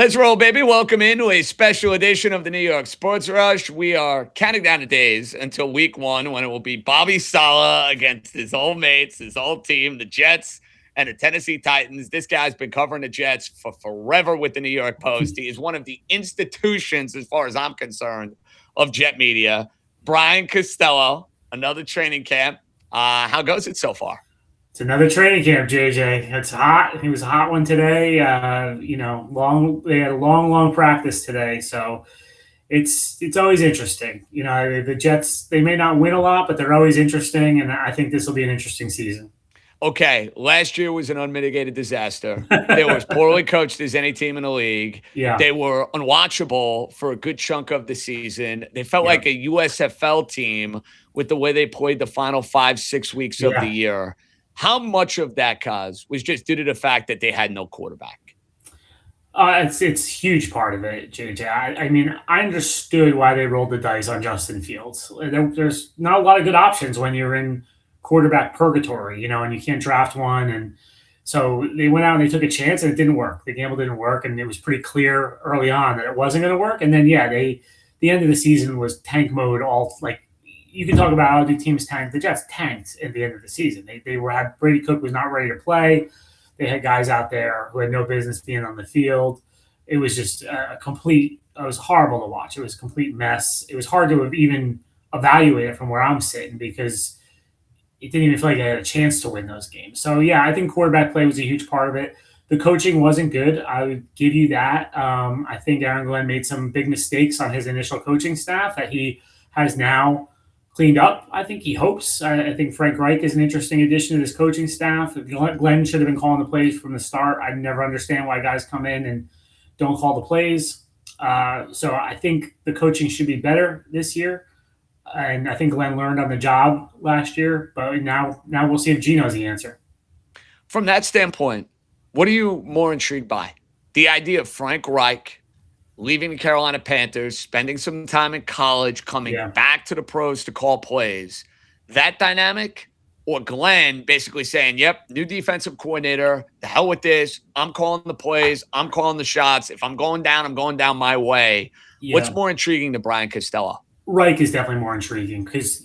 Let's roll, baby. Welcome into a special edition of the New York Sports Rush. We are counting down the days until week one when it will be Bobby Saleh against his old mates, his old team, the Jets and the Tennessee Titans. This guy's been covering the Jets for forever with the New York Post. He is one of the institutions, as far as I'm concerned, of Jet media. Brian Costello, another training camp. How goes it so far? It's another training camp, JJ. It's hot. It was a hot one today. Long. They had a long practice today, so it's always interesting. The Jets, they may not win a lot, but they're always interesting, and I think this will be an interesting season. Okay, last year was an unmitigated disaster. They were as poorly coached as any team in the league. Yeah, They were unwatchable for a good chunk of the season. They felt yeah, like a USFL team with the way they played the final 5-6 weeks of the yeah. year. How much of that, cause was just due to the fact that they had no quarterback? It's a huge part of it, JJ. I mean, I understood why they rolled the dice on Justin Fields. There's not a lot of good options when you're in quarterback purgatory, and you can't draft one. And so they went out and they took a chance, and it didn't work. The gamble didn't work, and it was pretty clear early on that it wasn't going to work. And then, yeah, the end of the season was tank mode. All like you can talk about how the teams tanked. The Jets tanked at the end of the season. They were had Brady Cook was not ready to play. They had guys out there who had no business being on the field. It was just a complete. It was horrible to watch. It was a complete mess. It was hard to even evaluate it from where I'm sitting because it didn't even feel like they had a chance to win those games. So yeah, I think quarterback play was a huge part of it. The coaching wasn't good. I would give you that. I think Aaron Glenn made some big mistakes on his initial coaching staff that he has now cleaned up. I think he hopes. I think Frank Reich is an interesting addition to this coaching staff. Glenn should have been calling the plays from the start. I never understand why guys come in and don't call the plays. So I think the coaching should be better this year. And I think Glenn learned on the job last year, but now we'll see if Geno's the answer. From that standpoint, what are you more intrigued by? The idea of Frank Reich leaving the Carolina Panthers, spending some time in college, coming Yeah. back to the pros to call plays, that dynamic, or Glenn basically saying, yep, new defensive coordinator, the hell with this. I'm calling the plays. I'm calling the shots. If I'm going down, I'm going down my way. What's Yeah. more intriguing to Brian Costello? Reich is definitely more intriguing because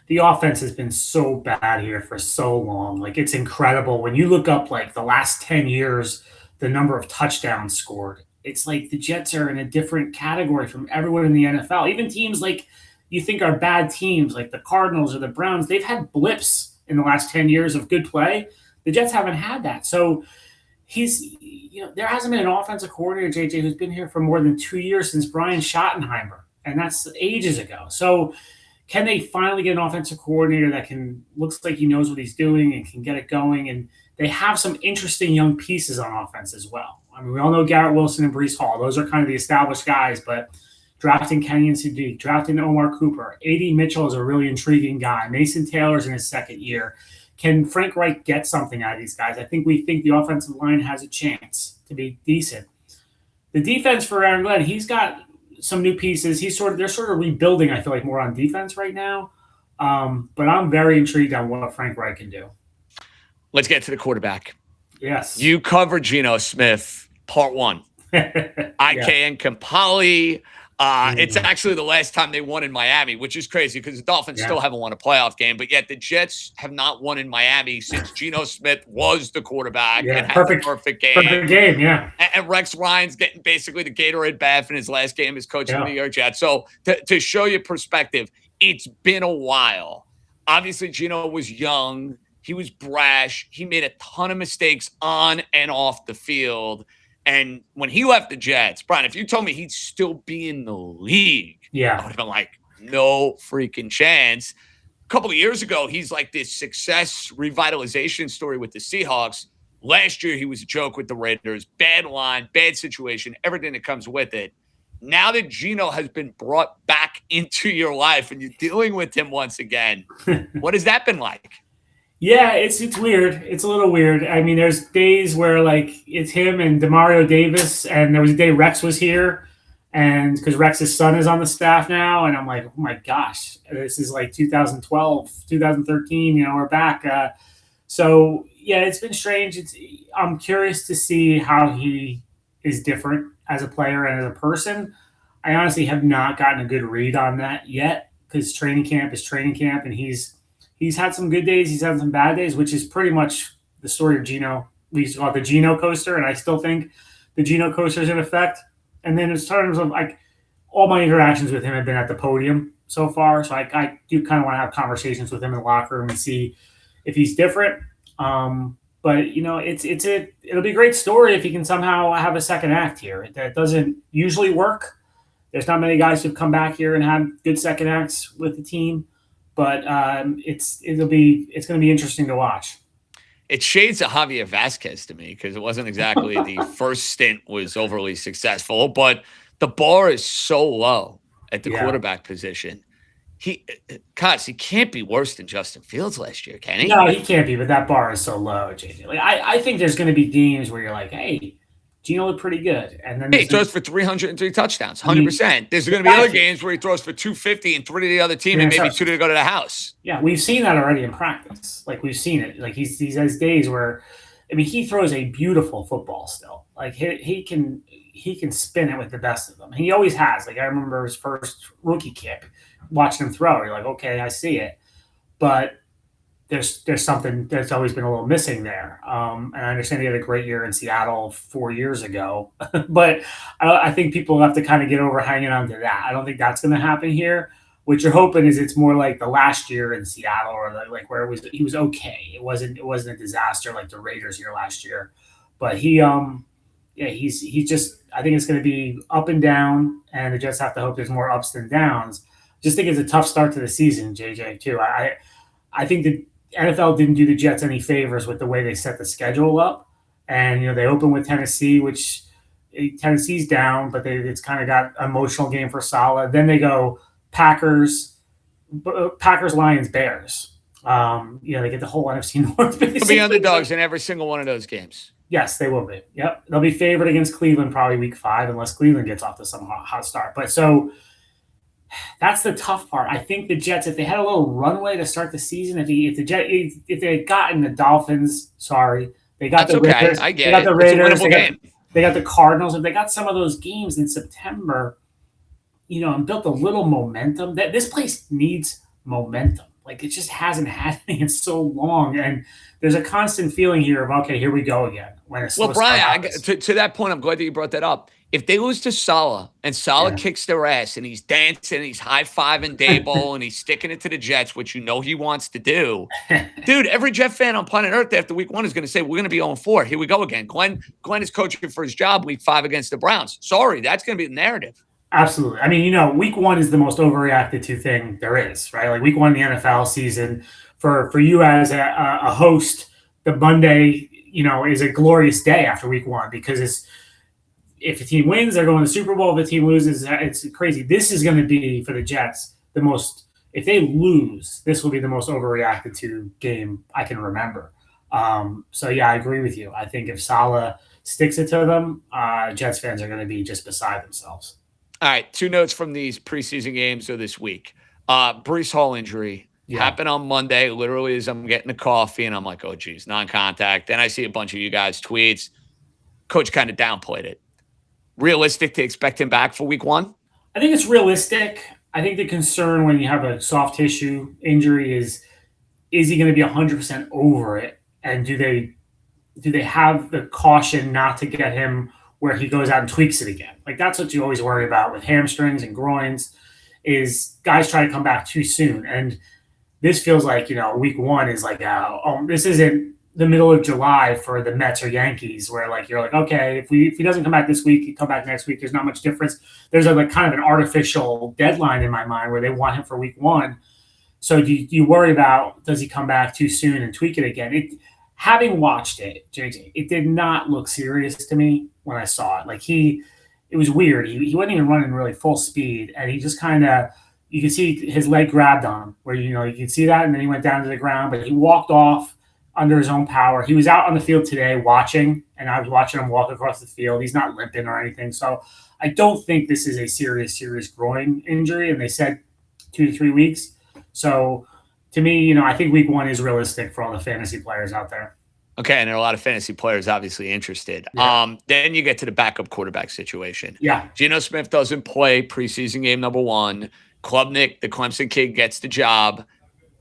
the offense has been so bad here for so long. Like it's incredible when you look up like the last 10 years, the number of touchdowns scored. It's like the Jets are in a different category from everyone in the NFL. Even teams like you think are bad teams, like the Cardinals or the Browns, they've had blips in the last 10 years of good play. The Jets haven't had that. So there hasn't been an offensive coordinator, JJ, who's been here for more than 2 years since Brian Schottenheimer, and that's ages ago. So can they finally get an offensive coordinator that can looks like he knows what he's doing and can get it going? And they have some interesting young pieces on offense as well. I mean, we all know Garrett Wilson and Brees Hall; those are kind of the established guys. But drafting Kenyon Sadiq, drafting Omar Cooper, A.D. Mitchell is a really intriguing guy. Mason Taylor's in his second year. Can Frank Reich get something out of these guys? I think we think the offensive line has a chance to be decent. The defense for Aaron Glenn, he's got some new pieces. They're sort of rebuilding. I feel like more on defense right now. But I'm very intrigued on what Frank Reich can do. Let's get to the quarterback. Yes. You covered Geno Smith, part one. IK Yeah. and Kampali. It's Mhm. actually the last time they won in Miami, which is crazy because the Dolphins Yeah. still haven't won a playoff game, but yet the Jets have not won in Miami since Geno Smith was the quarterback Yeah. and had the Perfect. perfect game. Perfect game. Yeah. And Rex Ryan's getting basically the Gatorade bath in his last game as coach of the Yeah. New York Jets. So to show you perspective, it's been a while. Obviously, Geno was young. He was brash. He made a ton of mistakes on and off the field. And when he left the Jets, Brian, if you told me he'd still be in the league, I Yeah. would have been like, no freaking chance. A couple of years ago, he's like this success revitalization story with the Seahawks. Last year, he was a joke with the Raiders. Bad line, bad situation, everything that comes with it. Now that Geno has been brought back into your life and you're dealing with him once again, what has that been like? Yeah, it's weird. It's a little weird. I mean, there's days where like it's him and Demario Davis, and there was a day Rex was here, and because Rex's son is on the staff now, and I'm like, oh my gosh, this is like 2012, 2013. We're back. So yeah, it's been strange. I'm curious to see how he is different as a player and as a person. I honestly have not gotten a good read on that yet because training camp is training camp, and he's had some good days, he's had some bad days, which is pretty much the story of Geno. We used to call it the Geno coaster, and I still think the Geno coaster is in effect. And then in terms of like all my interactions with him have been at the podium so far, so I do kind of want to have conversations with him in the locker room and see if he's different. But it'll be a great story if he can somehow have a second act here. That doesn't usually work. There's not many guys who've come back here and had good second acts with the team, but it's going to be interesting to watch. It shades of Javier Vasquez to me because it wasn't exactly the first stint was overly successful, but the bar is so low at the quarterback position. He can't be worse than Justin Fields last year, can he? No, he can't be, but that bar is so low, JJ. Like, I think there's going to be games where you're like, hey, Geno looked pretty good. And then he throws for 303 touchdowns, 100%. There's going to be other games where he throws for 250 and 3 to the other team and maybe 2 to go to the house. Yeah, we've seen that already in practice. Like, we've seen it. Like, he has days where, I mean, he throws a beautiful football still. Like, he can spin it with the best of them. And he always has. Like, I remember his first rookie kick, watching him throw. You're like, okay, I see it. But there's something that's always been a little missing there. And I understand he had a great year in Seattle 4 years ago, but I think people have to kind of get over hanging on to that. I don't think that's going to happen here. What you're hoping is it's more like the last year in Seattle, or like where he was okay. It wasn't a disaster like the Raiders year last year, but he's just, I think it's going to be up and down, and the Jets have to hope there's more ups than downs. Just think it's a tough start to the season, JJ, too. I think the NFL didn't do the Jets any favors with the way they set the schedule up. And, they open with Tennessee, which Tennessee's down, but it's kind of got an emotional game for Saleh. Then they go Packers, Lions, Bears. They get the whole NFC North. They'll be underdogs in every single one of those games. Yes, they will be. Yep. They'll be favored against Cleveland probably week 5, unless Cleveland gets off to some hot start. But so that's the tough part. I think the Jets, if they had a little runway to start the season, if they had gotten the Dolphins, they got that's the okay. Raiders. I get they got it. the Raiders. They got the Cardinals. If they got some of those games in September, and built a little momentum, that this place needs momentum. Like, it just hasn't had any in so long, and there's a constant feeling here of, okay, here we go again. Well, Brian, to that point, I'm glad that you brought that up. If they lose to Saleh and Saleh kicks their ass and he's dancing, he's high-fiving Daboll and he's sticking it to the Jets, which he wants to do, dude, every Jet fan on planet Earth after week 1 is going to say, we're going to be 0-4. Here we go again. Glenn is coaching for his job week 5 against the Browns. Sorry, that's going to be the narrative. Absolutely. I mean, week 1 is the most overreacted to thing there is, right? Like, week 1 in the NFL season, for you as a host, the Monday, is a glorious day after week 1 because if a team wins, they're going to the Super Bowl. If the team loses, it's crazy. This is going to be, for the Jets, if they lose, this will be the most overreacted to game I can remember. So, yeah, I agree with you. I think if Saleh sticks it to them, Jets fans are going to be just beside themselves. All right, 2 notes from these preseason games of this week. Breece Hall injury happened on Monday, literally as I'm getting a coffee, and I'm like, oh, geez, non-contact. Then I see a bunch of you guys' tweets. Coach kind of downplayed it. Realistic to expect him back for week 1? I think it's realistic. I think the concern when you have a soft tissue injury is he going to be 100% over it? And do they have the caution not to get him where he goes out and tweaks it again? Like, that's what you always worry about with hamstrings and groins, is guys try to come back too soon. And this feels like, week 1 is like, this isn't the middle of July for the Mets or Yankees, where like you're like, okay, if he doesn't come back this week, he come back next week. There's not much difference. There's a kind of an artificial deadline in my mind where they want him for week 1. So do you worry about, does he come back too soon and tweak it again? Having watched it, JJ, it did not look serious to me when I saw it. Like, it was weird. He wasn't even running really full speed, and he just kind of, you could see his leg grabbed on him, where you could see that, and then he went down to the ground, but he walked off under his own power. He was out on the field today watching, and I was watching him walk across the field. He's not limping or anything. So I don't think this is a serious groin injury, and they said 2 to 3 weeks. So to me, I think week 1 is realistic for all the fantasy players out there. Okay, and there are a lot of fantasy players obviously interested. Yeah. Then you get to the backup quarterback situation. Yeah. Geno Smith doesn't play preseason game number 1. Klubnik, the Clemson kid, gets the job.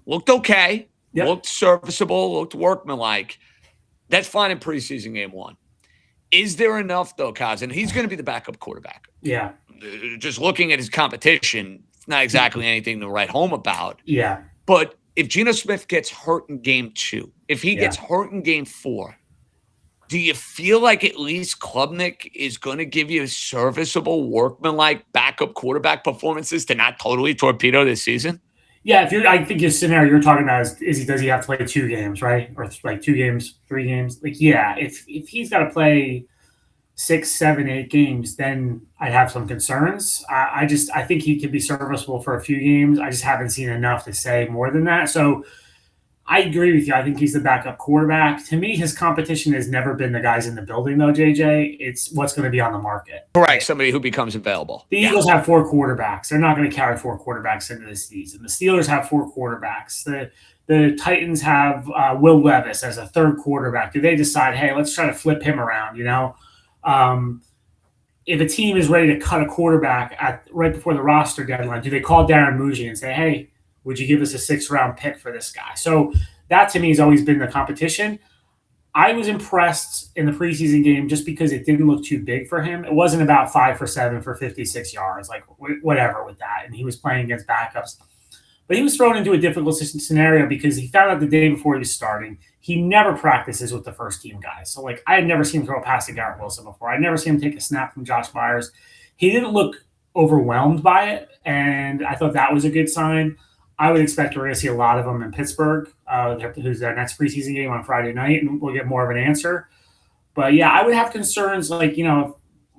Looked okay, Yep. looked serviceable, looked workmanlike. That's fine in preseason game 1. Is there enough, though, Kaz? And he's going to be the backup quarterback. Yeah. Just looking at his competition, it's not exactly anything to write home about. Yeah. But if Geno Smith gets hurt in game 2, if he gets Yeah. hurt in game 4, do you feel like at least Klubnik is going to give you serviceable, workmanlike backup quarterback performances to not totally torpedo this season? Yeah, I think your scenario you're talking about does he have to play 2 games, right? Or like 2 games, 3 games? Like, yeah, if he's got to play 6, 7, 8 games, then I'd have some concerns. I think he could be serviceable for a few games. I just haven't seen enough to say more than that. So I agree with you. I think he's the backup quarterback. To me, his competition has never been the guys in the building, though, JJ. It's what's going to be on the market. Correct. Somebody who becomes available. The Eagles have 4 quarterbacks. They're not going to carry 4 quarterbacks into the season. The Steelers have 4 quarterbacks. The Titans have Will Levis as a third quarterback. Do they decide, hey, let's try to flip him around? If a team is ready to cut a quarterback right before the roster deadline, do they call Darren Muji and say, hey, would you give us a 6th-round pick for this guy? So that to me has always been the competition. I was impressed in the preseason game just because it didn't look too big for him. It wasn't about 5 for 7 for 56 yards, like whatever with that. And he was playing against backups. But he was thrown into a difficult scenario because he found out the day before he was starting, he never practices with the first team guys. So, like, I had never seen him throw a pass to Garrett Wilson before. I'd never seen him take a snap from Josh Myers. He didn't look overwhelmed by it, and I thought that was a good sign. I would expect we're going to see a lot of them in Pittsburgh, who's their next preseason game on Friday night, and we'll get more of an answer. But, yeah, I would have concerns like,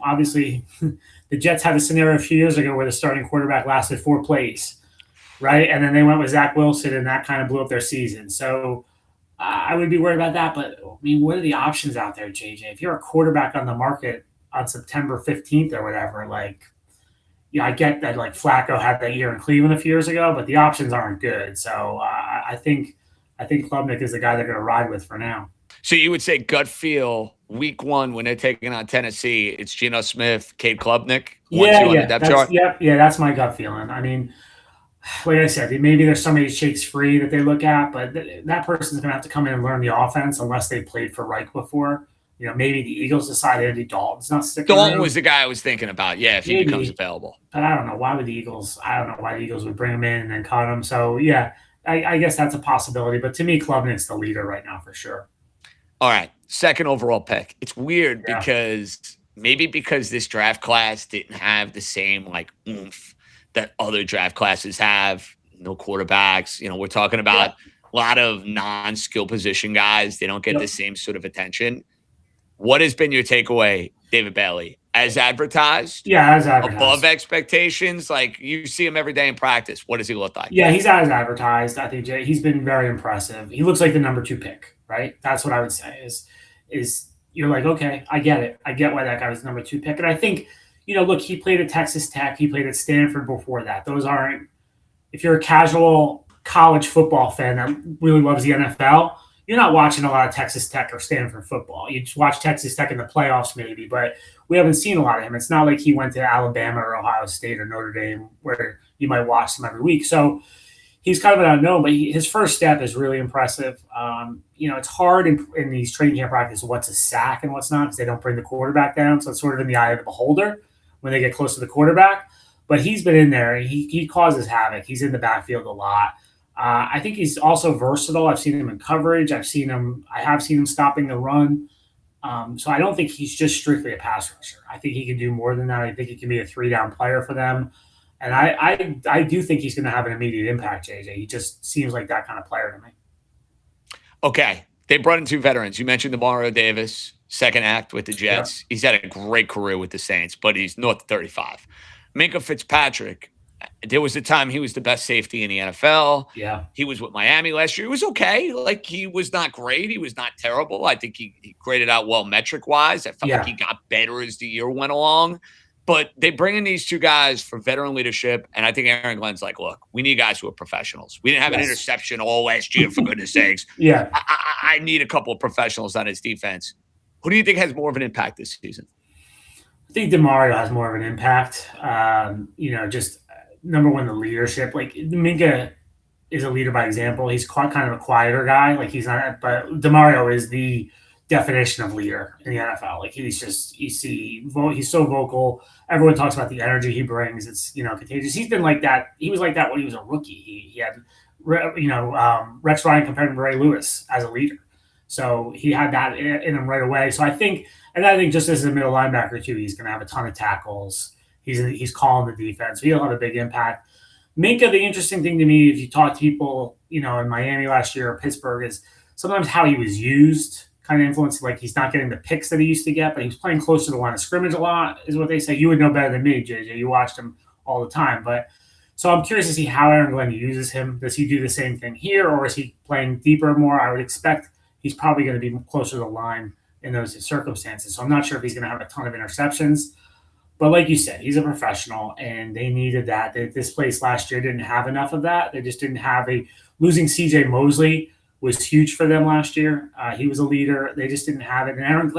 obviously the Jets had a scenario a few years ago where the starting quarterback lasted 4 plays, right? And then they went with Zach Wilson, and that kind of blew up their season. So I would be worried about that. But, I mean, what are the options out there, JJ? If you're a quarterback on the market on September 15th or whatever, like, yeah, I get that, like, Flacco had that year in Cleveland a few years ago, but the options aren't good. So I think Klubnik is the guy they're going to ride with for now. So you would say gut feel week 1 when they're taking on Tennessee, it's Geno Smith, Cade Klubnik, 1-2 on the depth chart? Yeah, that's my gut feeling. I mean, like I said, maybe there's somebody shakes free that they look at, but that person's going to have to come in and learn the offense unless they played for Reich before. Maybe the Eagles decide Andy Dalton's not sticking around. Dalton was the guy I was thinking about, yeah, if he becomes available. But I don't know why the Eagles would bring him in and then cut him. So, yeah, I guess that's a possibility. But to me, Klubnik's the leader right now for sure. All right, 2nd overall pick. It's weird because this draft class didn't have the same, like, oomph that other draft classes have. No quarterbacks. We're talking about a lot of non-skill position guys. They don't get the same sort of attention. What has been your takeaway, David Bailey? As advertised? Yeah, as advertised. Above expectations? Like, you see him every day in practice. What does he look like? Yeah, he's as advertised. I think he's been very impressive. He looks like the number 2 pick, right? That's what I would say is you're like, okay, I get it. I get why that guy was the number 2 pick. And I think, look, he played at Texas Tech. He played at Stanford before that. Those aren't – if you're a casual college football fan that really loves the NFL – you're not watching a lot of Texas Tech or Stanford football. You just watch Texas Tech in the playoffs maybe, but we haven't seen a lot of him. It's not like he went to Alabama or Ohio State or Notre Dame where you might watch him every week. So he's kind of an unknown, but his first step is really impressive. It's hard in these training camp practices what's a sack and what's not because they don't bring the quarterback down. So it's sort of in the eye of the beholder when they get close to the quarterback. But he's been in there. He causes havoc. He's in the backfield a lot. I think he's also versatile. I've seen him in coverage. I have seen him stopping the run. So I don't think he's just strictly a pass rusher. I think he can do more than that. I think he can be a 3-down player for them. And I do think he's going to have an immediate impact, JJ. He just seems like that kind of player to me. Okay. They brought in 2 veterans. You mentioned Demario Davis, second act with the Jets. Yeah. He's had a great career with the Saints, but he's north of 35. Minkah Fitzpatrick. There was a time he was the best safety in the NFL. Yeah. He was with Miami last year. He was okay. Like, he was not great. He was not terrible. I think he graded out well metric-wise. I felt like he got better as the year went along. But they bring in these 2 guys for veteran leadership, and I think Aaron Glenn's like, look, we need guys who are professionals. We didn't have an interception all last year, for goodness sakes. Yeah. I I need a couple of professionals on his defense. Who do you think has more of an impact this season? I think DeMario has more of an impact. Just number one, the leadership. Like Minka is a leader by example. He's kind of a quieter guy. Like he's not, but DeMario is the definition of leader in the NFL. Like he's so vocal. Everyone talks about the energy he brings. It's contagious. He's been like that. He was like that when he was a rookie. He had Rex Ryan compared him to Ray Lewis as a leader. So he had that in him right away. So I think just as a middle linebacker too, he's going to have a ton of tackles. He's calling the defense. He'll have a big impact. Minka, the interesting thing to me, if you talk to people, in Miami last year or Pittsburgh, is sometimes how he was used kind of influenced. Like he's not getting the picks that he used to get, but he's playing close to the line of scrimmage a lot, is what they say. You would know better than me, JJ. You watched him all the time. But so I'm curious to see how Aaron Glenn uses him. Does he do the same thing here, or is he playing deeper more? I would expect he's probably going to be closer to the line in those circumstances. So I'm not sure if he's going to have a ton of interceptions. But like you said, he's a professional, and they needed that. This place last year didn't have enough of that. They just didn't have losing C.J. Mosley was huge for them last year. He was a leader. They just didn't have it. And Aaron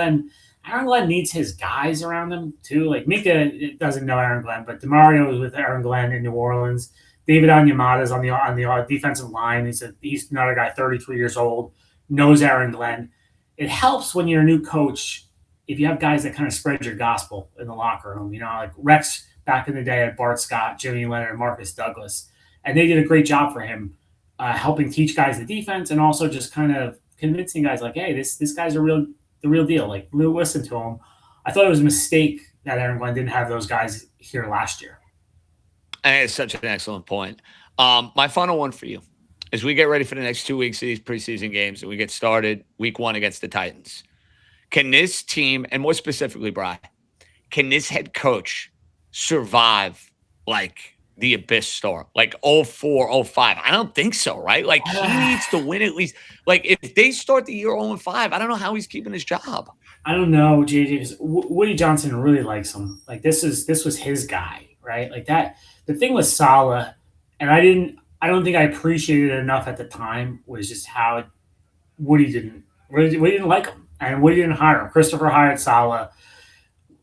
Glenn needs his guys around him too. Like Minka doesn't know Aaron Glenn, but DeMario is with Aaron Glenn in New Orleans. David Onyemata is on the defensive line. He's another guy, 33 years old, knows Aaron Glenn. It helps when you're a new coach if you have guys that kind of spread your gospel in the locker room, like Rex back in the day had Bart Scott, Jimmy Leonard, and Marcus Douglas. And they did a great job for him helping teach guys the defense and also just kind of convincing guys like, hey, this guy's the real deal. Like, listen to him. I thought it was a mistake that Aaron Glenn didn't have those guys here last year. And it's such an excellent point. My final one for you, as we get ready for the next 2 weeks of these preseason games and we get started week 1 against the Titans, can this team, and more specifically, Brian, can this head coach survive like the Abyss start, like 04, 05? I don't think so, right? Like he needs to win at least. Like if they start the year 0-5, I don't know how he's keeping his job. I don't know, JJ, because Woody Johnson really likes him. Like this was his guy, right? Like that. The thing with Saleh, and I don't think I appreciated it enough at the time, was just how Woody didn't like him. And Woody didn't hire him. Christopher hired Saleh.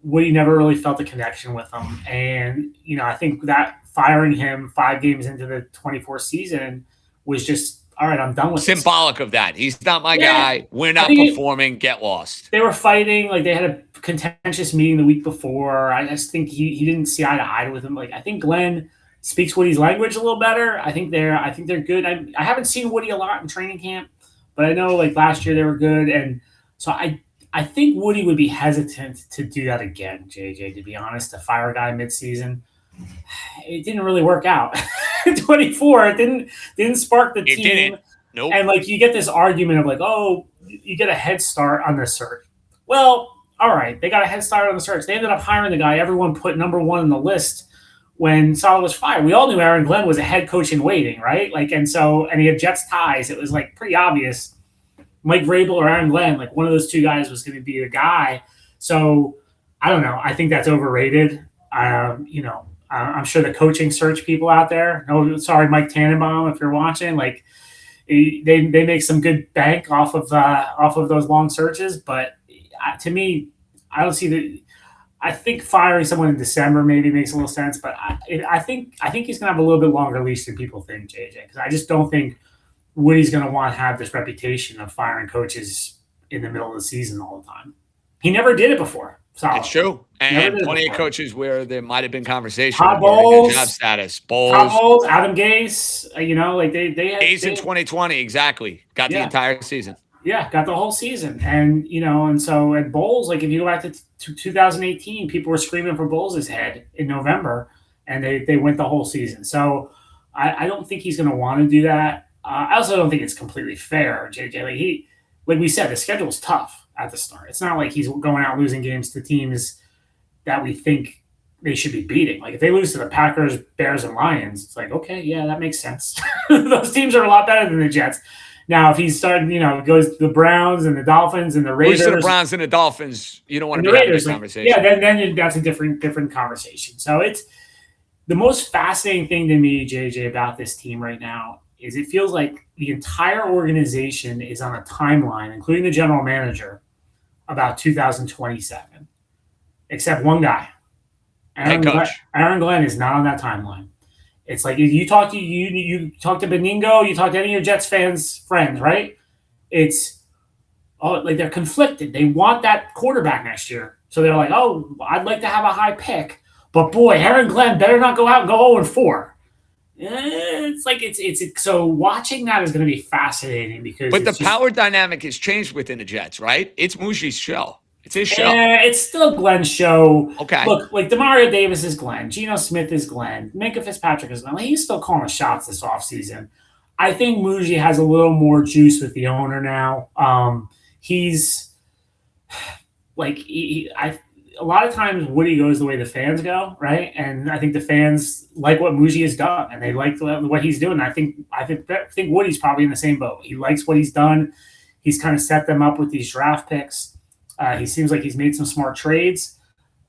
Woody never really felt a connection with him. And, I think that firing him 5 games into the 24 season was just, all right, I'm done with this. Symbolic of that. He's not my guy. We're not performing. Get lost. They were fighting. Like, they had a contentious meeting the week before. I just think he didn't see eye to eye with him. Like, I think Glenn speaks Woody's language a little better. I think they're good. I haven't seen Woody a lot in training camp, but I know, like, last year they were good. And so I think Woody would be hesitant to do that again, JJ, to be honest, to fire a guy midseason. It didn't really work out. 24, it didn't spark the team. It didn't. Nope. And like you get this argument of like, oh, you get a head start on the search. Well, all right, they got a head start on the search. They ended up hiring the guy everyone put number 1 on the list when Saleh was fired. We all knew Aaron Glenn was a head coach in waiting, right? Like, and he had Jets ties. It was like pretty obvious. Mike Vrabel or Aaron Glenn, like one of those 2 guys was going to be the guy. So I don't know. I think that's overrated. I'm sure the coaching search people out there. No, sorry, Mike Tannenbaum, if you're watching, like they make some good bank off of those long searches. But to me, I don't see the. I think firing someone in December maybe makes a little sense, but I think he's going to have a little bit longer leash than people think, JJ, because I just don't think Woody's going to want to have this reputation of firing coaches in the middle of the season all the time. He never did it before. It's true. And plenty of coaches where there might have been conversation about job status. Bowles, Adam Gase, like they had Gase in 2020, exactly. Got the entire season. Yeah, got the whole season. And and so at Bowles, like if you go back to 2018, people were screaming for Bowles' head in November, and they went the whole season. So I don't think he's going to want to do that. I also don't think it's completely fair, JJ. Like we said, the schedule's tough at the start. It's not like he's going out losing games to teams that we think they should be beating. Like if they lose to the Packers, Bears, and Lions, it's like, okay, yeah, that makes sense. Those teams are a lot better than the Jets. Now, if he's starting, goes to the Browns and the Dolphins and the Raiders. Lose to the Browns and the Dolphins, you don't want to be having this conversation. Yeah, then that's a different conversation. So it's the most fascinating thing to me, JJ, about this team right now is it feels like the entire organization is on a timeline, including the general manager, about 2027, except one guy. Head coach. Aaron Glenn is not on that timeline. It's like you talk to Beningo, you talk to any of your Jets fans friends, right? It's like they're conflicted. They want that quarterback next year, so they're like, oh, I'd like to have a high pick, but boy, Aaron Glenn better not go out and go 0-4. It's like it's so watching that is going to be fascinating because. But the power dynamic has changed within the Jets, right? It's Muji's show. It's his show. It's still Glenn's show. Okay. Look, like Demario Davis is Glenn. Geno Smith is Glenn. Minka Fitzpatrick is Glenn. Like, he's still calling the shots this offseason. I think Muji has a little more juice with the owner now. He's like a lot of times Woody goes the way the fans go, right? And I think the fans like what Muji has done, and they like what he's doing. I think Woody's probably in the same boat. He likes what he's done. He's kind of set them up with these draft picks. He seems like he's made some smart trades.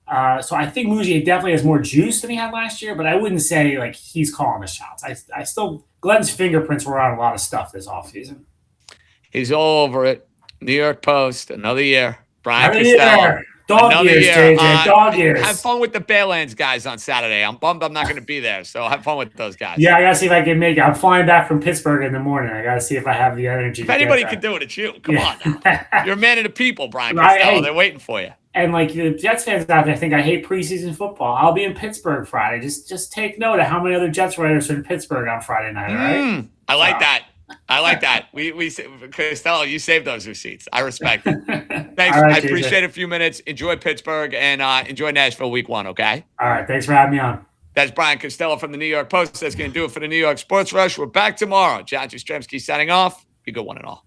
So I think Muji definitely has more juice than he had last year, but I wouldn't say like he's calling the shots. I still Glenn's fingerprints were on a lot of stuff this offseason. He's all over it. New York Post, another year. Brian Costello. Dog years, JJ. Dog years. Have fun with the Baylands guys on Saturday. I'm bummed I'm not going to be there, so have fun with those guys. Yeah, I got to see if I can make it. I'm flying back from Pittsburgh in the morning. I got to see if I have the energy. If anybody can do it, it's you. Come on now. You're a man of the people, Brian Costello. They're waiting for you. And like the Jets fans out there think I hate preseason football. I'll be in Pittsburgh Friday. Just take note of how many other Jets writers are in Pittsburgh on Friday night, all right? I like that. I like that. We Costello, you saved those receipts. I respect it. Thanks. Right, I appreciate a few minutes. Enjoy Pittsburgh and enjoy Nashville week 1, okay? All right. Thanks for having me on. That's Brian Costello from the New York Post. That's going to do it for the New York Sports Rush. We're back tomorrow. John Jastremski signing off. Be good one and all.